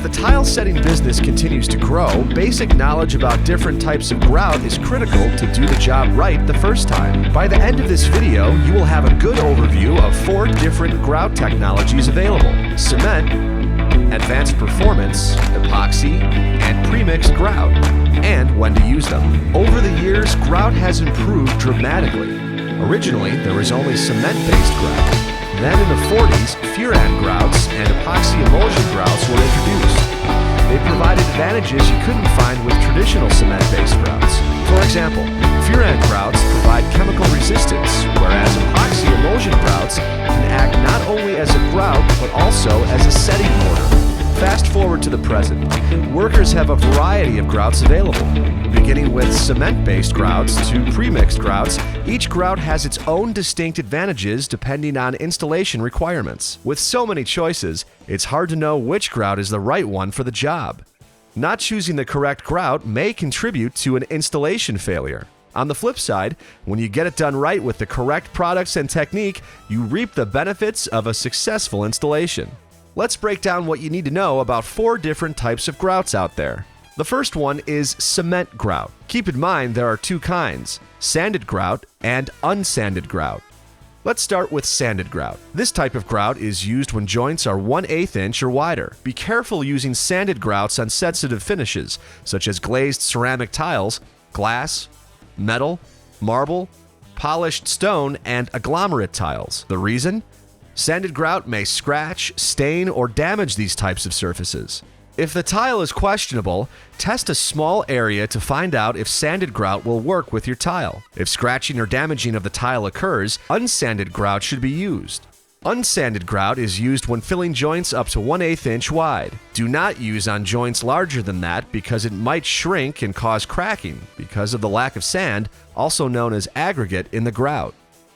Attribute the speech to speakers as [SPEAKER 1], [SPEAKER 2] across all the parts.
[SPEAKER 1] the tile setting business continues to grow, basic knowledge about different types of grout is critical to do the job right the first time. By the end of this video, you will have a good overview of 4 different grout technologies available: cement, advanced performance, epoxy, and premixed grout, and when to use them. Over the years, grout has improved dramatically. Originally, there was only cement-based grout. Then in the 40s, furan grouts and epoxy emulsion grouts were introduced. They provided advantages you couldn't find with traditional cement-based grouts. For example, furan grouts provide chemical resistance, whereas epoxy emulsion grouts can act not only as a grout, but also as a setting mortar. Fast forward to the present. Workers have a variety of grouts available. Beginning with cement-based grouts to premixed grouts, each grout has its own distinct advantages depending on installation requirements. With so many choices, it's hard to know which grout is the right one for the job. Not choosing the correct grout may contribute to an installation failure. On the flip side, when you get it done right with the correct products and technique, you reap the benefits of a successful installation. Let's break down what you need to know about 4 different types of grouts out there. The first one is cement grout. Keep in mind there are 2 kinds: sanded grout and unsanded grout. Let's start with sanded grout. This type of grout is used when joints are 1/8 inch or wider. Be careful using sanded grouts on sensitive finishes, such as glazed ceramic tiles, glass, metal, marble, polished stone, and agglomerate tiles. The reason? Sanded grout may scratch, stain, or damage these types of surfaces. If the tile is questionable, test a small area to find out if sanded grout will work with your tile. If scratching or damaging of the tile occurs, unsanded grout should be used. Unsanded grout is used when filling joints up to 1/8 inch wide. Do not use on joints larger than that because it might shrink and cause cracking because of the lack of sand, also known as aggregate, in the grout.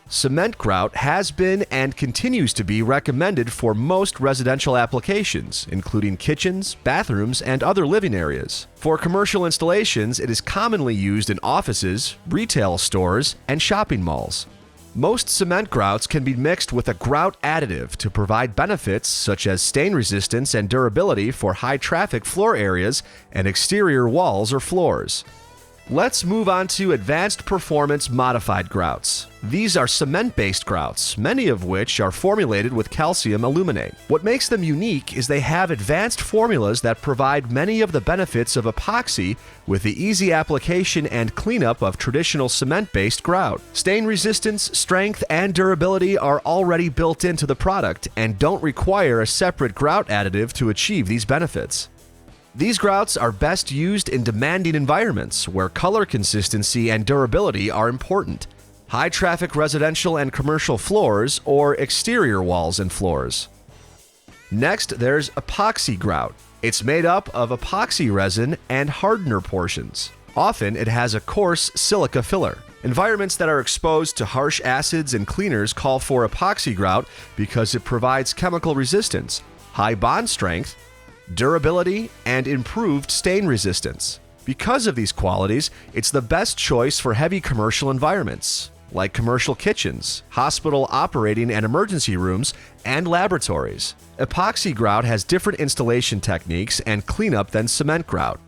[SPEAKER 1] Cement grout has been and continues to be recommended for most residential applications, including kitchens, bathrooms, and other living areas. For commercial installations, it is commonly used in offices, retail stores, and shopping malls. Most cement grouts can be mixed with a grout additive to provide benefits such as stain resistance and durability for high-traffic floor areas and exterior walls or floors. Let's move on to advanced performance modified grouts. These are cement-based grouts, many of which are formulated with calcium aluminate. What makes them unique is they have advanced formulas that provide many of the benefits of epoxy with the easy application and cleanup of traditional cement-based grout. Stain resistance, strength, and durability are already built into the product and don't require a separate grout additive to achieve these benefits. These grouts are best used in demanding environments where color consistency and durability are important. High-traffic residential and commercial floors or exterior walls and floors. Next, there's epoxy grout. It's made up of epoxy resin and hardener portions. Often, it has a coarse silica filler. Environments that are exposed to harsh acids and cleaners call for epoxy grout because it provides chemical resistance, high bond strength, durability, and improved stain resistance. Because of these qualities, it's the best choice for heavy commercial environments, like commercial kitchens, hospital operating and emergency rooms, and laboratories. Epoxy grout has different installation techniques and cleanup than cement grout.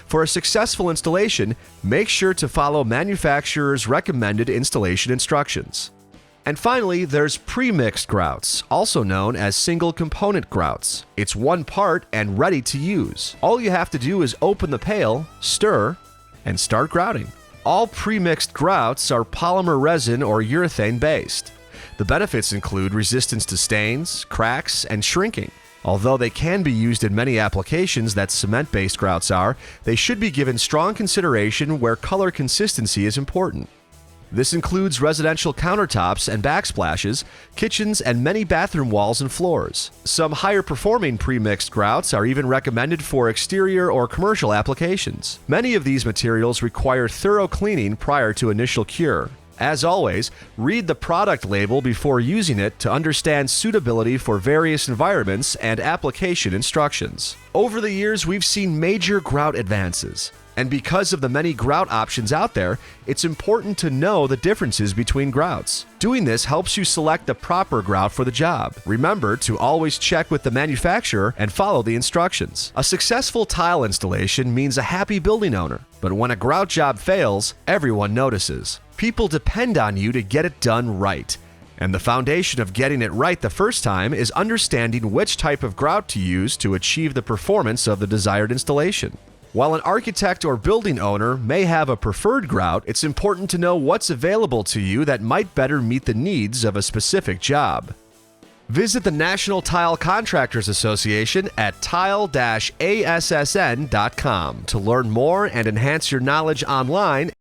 [SPEAKER 1] For a successful installation, make sure to follow manufacturer's recommended installation instructions. And finally, there's premixed grouts, also known as single component grouts. It's one part and ready to use. All you have to do is open the pail, stir, and start grouting. All premixed grouts are polymer resin or urethane based. The benefits include resistance to stains, cracks, and shrinking. Although they can be used in many applications that cement-based grouts are, they should be given strong consideration where color consistency is important. This includes residential countertops and backsplashes, kitchens, and many bathroom walls and floors. Some higher-performing premixed grouts are even recommended for exterior or commercial applications. Many of these materials require thorough cleaning prior to initial cure. As always, read the product label before using it to understand suitability for various environments and application instructions. Over the years, we've seen major grout advances. And because of the many grout options out there, it's important to know the differences between grouts. Doing this helps you select the proper grout for the job. Remember to always check with the manufacturer and follow the instructions. A successful tile installation means a happy building owner, but when a grout job fails, everyone notices. People depend on you to get it done right. And the foundation of getting it right the first time is understanding which type of grout to use to achieve the performance of the desired installation. While an architect or building owner may have a preferred grout, it's important to know what's available to you that might better meet the needs of a specific job. Visit the National Tile Contractors Association at tile-assn.com to learn more and enhance your knowledge online